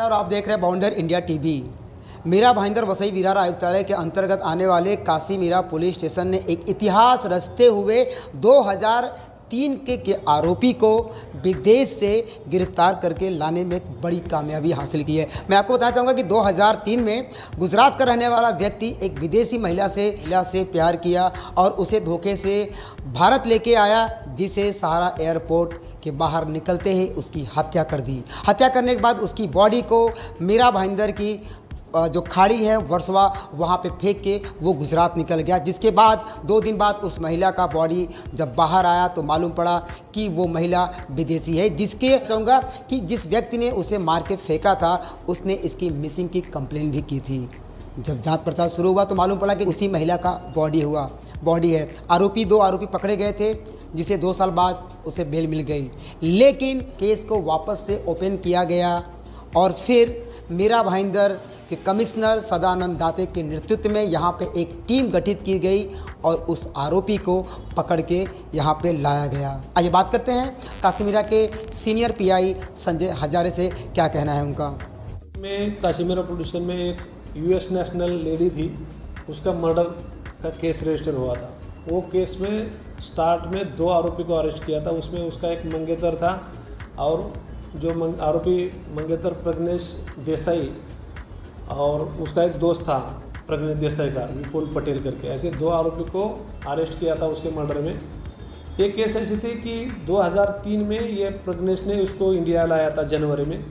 और आप देख रहे हैं बाउंडर इंडिया टीवी। मीरा भाईंदर वसई विरार आयुक्तालय के अंतर्गत आने वाले काशी मीरा पुलिस स्टेशन ने एक इतिहास रचते हुए 2003 के आरोपी को विदेश से गिरफ्तार करके लाने में एक बड़ी कामयाबी हासिल की है। मैं आपको बताना चाहूँगा कि 2003 में गुजरात का रहने वाला व्यक्ति एक विदेशी महिला से प्यार किया और उसे धोखे से भारत लेके आया, जिसे सहारा एयरपोर्ट के बाहर निकलते ही उसकी हत्या कर दी। हत्या करने के बाद उसकी बॉडी को मीरा भाईंदर की जो खाड़ी है वर्सोवा, वहाँ पे फेंक के वो गुजरात निकल गया। जिसके बाद 2 दिन बाद उस महिला का बॉडी जब बाहर आया तो मालूम पड़ा कि वो महिला विदेशी है। जिसके चाहूँगा कि जिस व्यक्ति ने उसे मार के फेंका था उसने इसकी मिसिंग की कंप्लेंट भी की थी। जब जांच पड़ताल शुरू हुआ तो मालूम पड़ा कि उसी महिला का बॉडी है। 2 आरोपी पकड़े गए थे, जिसे 2 साल बाद उसे बेल मिल गई, लेकिन केस को वापस से ओपन किया गया और फिर मीरा भाईंदर के कमिश्नर सदानंद दाते के नेतृत्व में यहाँ पे एक टीम गठित की गई और उस आरोपी को पकड़ के यहाँ पे लाया गया। आइए बात करते हैं काशी मीरा के सीनियर पीआई संजय हजारे से, क्या कहना है उनका। में काशी मीरा पुलिस स्टेशन में एक यूएस नेशनल लेडी थी, उसका मर्डर का केस रजिस्टर हुआ था। वो केस में स्टार्ट में 2 आरोपी को अरेस्ट किया था। उसमें उसका एक मंगेतर था और जो आरोपी मंगेतर प्रज्ञेश देसाई और उसका एक दोस्त था प्रज्ञेश देसाई का, विपुल पटेल करके, ऐसे 2 आरोपी को अरेस्ट किया था उसके मर्डर में। ये केस ऐसी थी कि 2003 में ये प्रज्ञेश ने उसको इंडिया लाया था जनवरी में,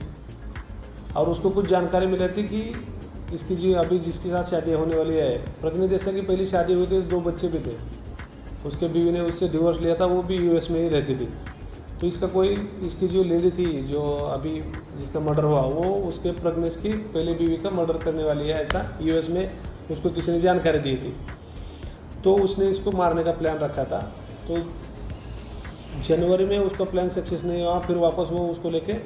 और उसको कुछ जानकारी मिली थी कि इसकी जो अभी जिसके साथ शादी होने वाली है, प्रज्ञेश देसाई की पहली शादी हुई थी, 2 बच्चे भी थे। उसके बीवी ने उससे डिवोर्स लिया था, वो भी यूएस में ही रहती थी। तो इसकी जो लेडी थी जो अभी जिसका मर्डर हुआ, वो उसके प्रज्ञेश की पहले बीवी का मर्डर करने वाली है, ऐसा यूएस में उसको किसी ने जानकारी दी थी। तो उसने इसको मारने का प्लान रखा था। तो जनवरी में उसका प्लान सक्सेस नहीं हुआ, फिर वापस वो उसको लेके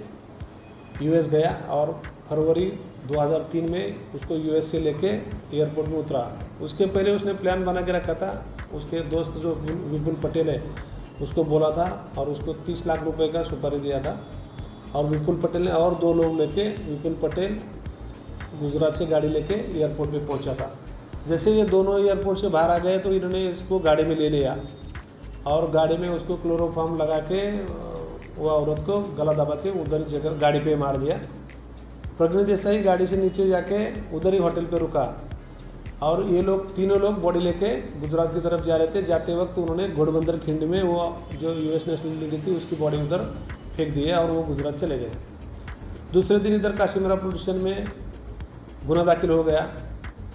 यूएस गया और फरवरी 2003 में उसको यूएस से लेके एयरपोर्ट में उतरा। उसके पहले उसने प्लान बना के रखा था, उसके दोस्त जो विपुल पटेल है उसको बोला था और उसको 30 लाख रुपए का सुपारी दिया था। और विपुल पटेल ने और 2 लोग लेके विपुल पटेल गुजरात से गाड़ी लेके एयरपोर्ट पे पहुंचा था। जैसे ये दोनों एयरपोर्ट से बाहर आ गए तो इन्होंने इसको गाड़ी में ले लिया और गाड़ी में उसको क्लोरोफॉर्म लगा के वो औरत को गला दबा के उधर ही जगह गाड़ी पे मार दिया। प्रज्ञेश देसाई गाड़ी से नीचे जाके उधर ही होटल पे रुका और ये लोग तीनों लोग बॉडी लेके गुजरात की तरफ जा रहे थे। जाते वक्त उन्होंने घोड़बंदर खिंड में वो जो यूएस नेशनल लेडी थी उसकी बॉडी उधर फेंक दी और वो गुजरात चले गए। दूसरे दिन इधर काशी मीरा पुलिस स्टेशन में गुना दाखिल हो गया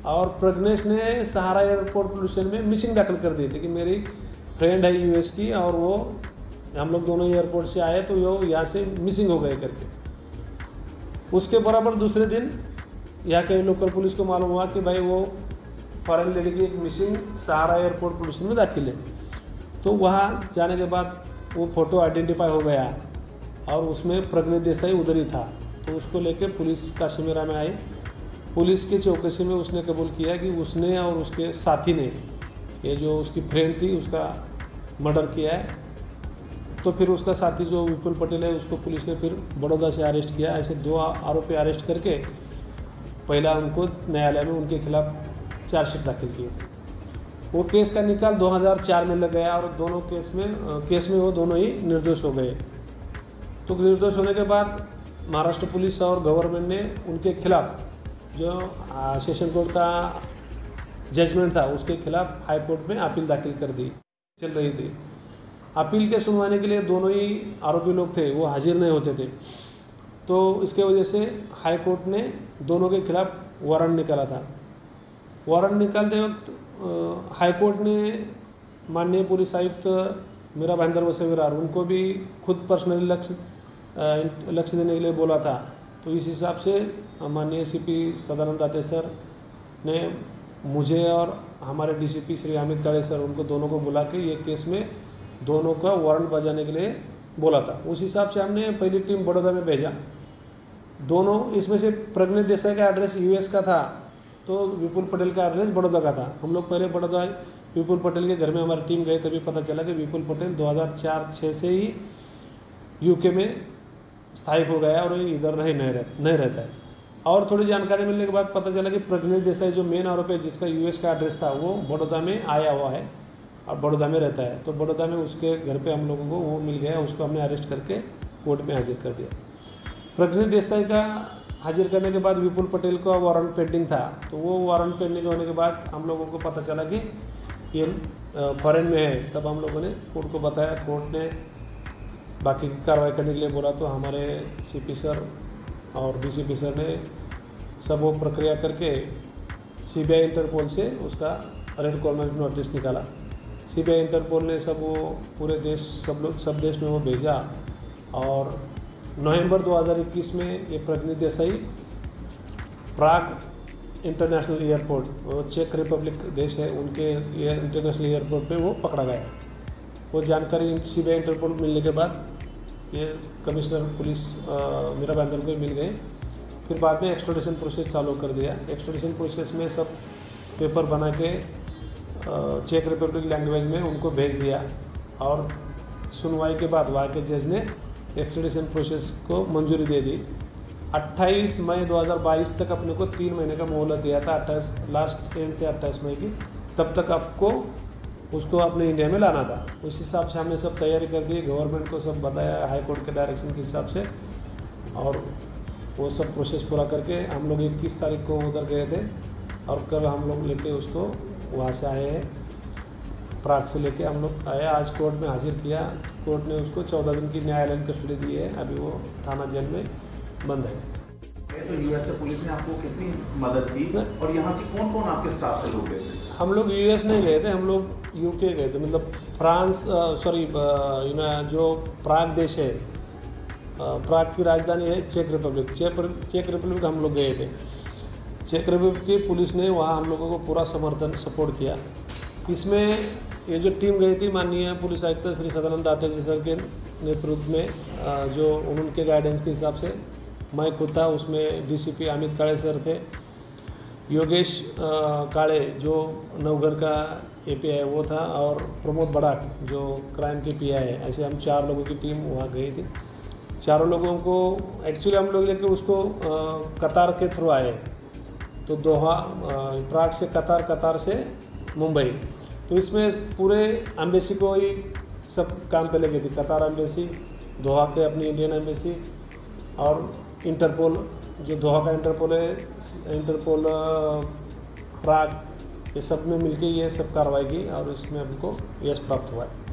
और प्रज्ञेश ने सहारा एयरपोर्ट पुलिस स्टेशन में मिसिंग दाखिल कर दी थी कि मेरी फ्रेंड है यूएस की और वो हम लोग दोनों एयरपोर्ट से आए तो वो यहाँ से मिसिंग हो गए करके। उसके बराबर दूसरे दिन यहाँ के लोकल पुलिस को मालूम हुआ कि भाई वो फॉरेन लेडी की एक मिसिंग सहारा एयरपोर्ट पुलिस में दाखिल है। तो वहाँ जाने के बाद वो फ़ोटो आइडेंटिफाई हो गया और उसमें प्रज्ञेश देसाई उधर ही था। तो उसको लेके पुलिस काशी मीरा में आई। पुलिस की चौकसी में उसने कबूल किया कि उसने और उसके साथी ने, ये जो उसकी फ्रेंड थी, उसका मर्डर किया है। तो फिर उसका साथी जो विपुल पटेल है उसको पुलिस ने फिर बड़ौदा से अरेस्ट किया। ऐसे 2 आरोपी अरेस्ट करके पहला उनको न्यायालय में उनके खिलाफ चार्जशीट दाखिल किए थे। वो केस का निकाल 2004 में लग गया और दोनों केस में वो दोनों ही निर्दोष हो गए। तो निर्दोष होने के बाद महाराष्ट्र पुलिस और गवर्नमेंट ने उनके खिलाफ जो सेशन कोर्ट का जजमेंट था उसके खिलाफ हाई कोर्ट में अपील दाखिल कर दी चल रही थी। अपील के सुनवाने के लिए दोनों ही आरोपी लोग थे, वो हाजिर नहीं होते थे। तो इसके वजह से हाई कोर्ट ने दोनों के खिलाफ वारंट निकाला था। वारंट निकालते वक्त हाई कोर्ट ने माननीय पुलिस आयुक्त मीरा भाईंदर वसई विरार उनको भी खुद पर्सनली लक्ष्य देने के लिए बोला था। तो इस हिसाब से माननीय सीपी सदानंद दाते सर ने मुझे और हमारे डीसीपी श्री अमित काळे सर उनको दोनों को बुला के ये केस में दोनों का वारंट बजाने के लिए बोला था। उस हिसाब से हमने पहली टीम बड़ौदा में भेजा। दोनों इसमें से प्रज्ञेश देसाई का एड्रेस यूएस का था तो विपुल पटेल का एड्रेस बड़ौदा का था। हम लोग पहले बड़ौदा विपुल पटेल के घर में हमारी टीम गए, तभी पता चला कि विपुल पटेल 2004-06 से ही यूके में स्थायिक हो गया है और ये इधर नहीं रहता है। और थोड़ी जानकारी मिलने के बाद पता चला कि प्रज्ञेश देसाई जो मेन आरोपी है, जिसका यूएस का एड्रेस था, वो बड़ौदा में आया हुआ है और बड़ौदा में रहता है। तो बड़ौदा में उसके घर पे हम लोगों को वो मिल गया, उसको हमने अरेस्ट करके कोर्ट में हाजिर कर दिया। प्रज्ञेश देसाई का हाजिर करने के बाद विपुल पटेल का वारंट पेंडिंग था, तो वो वारंट पेंडिंग होने के बाद हम लोगों को पता चला कि ये फॉरेन में है। तब हम लोगों ने कोर्ट को बताया, कोर्ट ने बाकी की कार्रवाई करने के लिए बोला। तो हमारे सीपी सर और डीसीपी सर ने सब वो प्रक्रिया करके सीबीआई इंटरपोल से उसका अरेस्ट कॉर्नर नोटिस निकाला। सीबीआई इंटरपोल ने सब वो पूरे देश सब देश में वो भेजा और नवंबर 2021 में ये प्रज्ञेश देसाई प्राग इंटरनेशनल एयरपोर्ट, वो चेक रिपब्लिक देश है, उनके इंटरनेशनल एयरपोर्ट पे वो पकड़ा गया। वो जानकारी सीबीआई इंटरपोल मिलने के बाद ये कमिश्नर पुलिस मीरा भाईंदर को मिल गए। फिर बाद में एक्स्ट्राडिशन प्रोसेस चालू कर दिया। एक्स्ट्राडिशन प्रोसेस में सब पेपर बना के चेक रिपब्लिक लैंग्वेज में उनको भेज दिया और सुनवाई के बाद वहाँ के जज ने एक्स्ट्राडिशन प्रोसेस को मंजूरी दे दी। 28 मई 2022 तक अपने को 3 महीने का मोहलत दिया था, लास्ट एंड थे 28 मई की। तब तक आपको उसको अपने इंडिया में लाना था। उस हिसाब से हमने सब तैयारी कर दी, गवर्नमेंट को सब बताया हाई कोर्ट के डायरेक्शन के हिसाब से, और वो सब प्रोसेस पूरा करके हम लोग 21 तारीख को उधर गए थे और कल हम लोग लेके उसको वहाँ से आए हैं, प्राग से लेके हम लोग आए। आज कोर्ट में हाजिर किया। कोर्ट ने उसको 14 दिन की न्यायालयीन कस्टडी दी है। अभी वो थाना जेल में बंद है। तो यूएस पुलिस ने आपको कितनी मदद की और यहाँ से कौन कौन आपके स्टाफ से लोग गए थे? हम लोग यूएस नहीं गए थे, हम लोग यूके गए थे, मतलब फ्रांस, जो प्राग देश है, प्राग की राजधानी है चेक रिपब्लिक। चेक रिपब्लिक हम लोग गए थे। चेक रिपब्लिक की पुलिस ने वहाँ हम लोगों को पूरा समर्थन सपोर्ट किया। इसमें ये जो टीम गई थी, माननीय पुलिस आयुक्त श्री सदानंद दाते जी सर के नेतृत्व में, जो उनके गाइडेंस के हिसाब से मैं खुद था, उसमें डीसीपी अमित काळे सर थे, योगेश काळे जो नवघर का एपीआई है वो था, और प्रमोद बड़ाक जो क्राइम के पीआई है। ऐसे हम 4 लोगों की टीम वहाँ गई थी। चारों लोगों को एक्चुअली हम लोग लेके उसको कतार के थ्रू आए, तो दोहा, प्राग से कतार, कतार से मुंबई। तो इसमें पूरे एम्बेसी को ही सब काम पे लगे थे, कतार एम्बेसी, दोहा के अपनी इंडियन एम्बेसी और इंटरपोल, जो दोहा का इंटरपोल है, इंटरपोल प्राग, ये सब में मिलके ये सब कार्रवाई की और इसमें हमको यश प्राप्त हुआ है।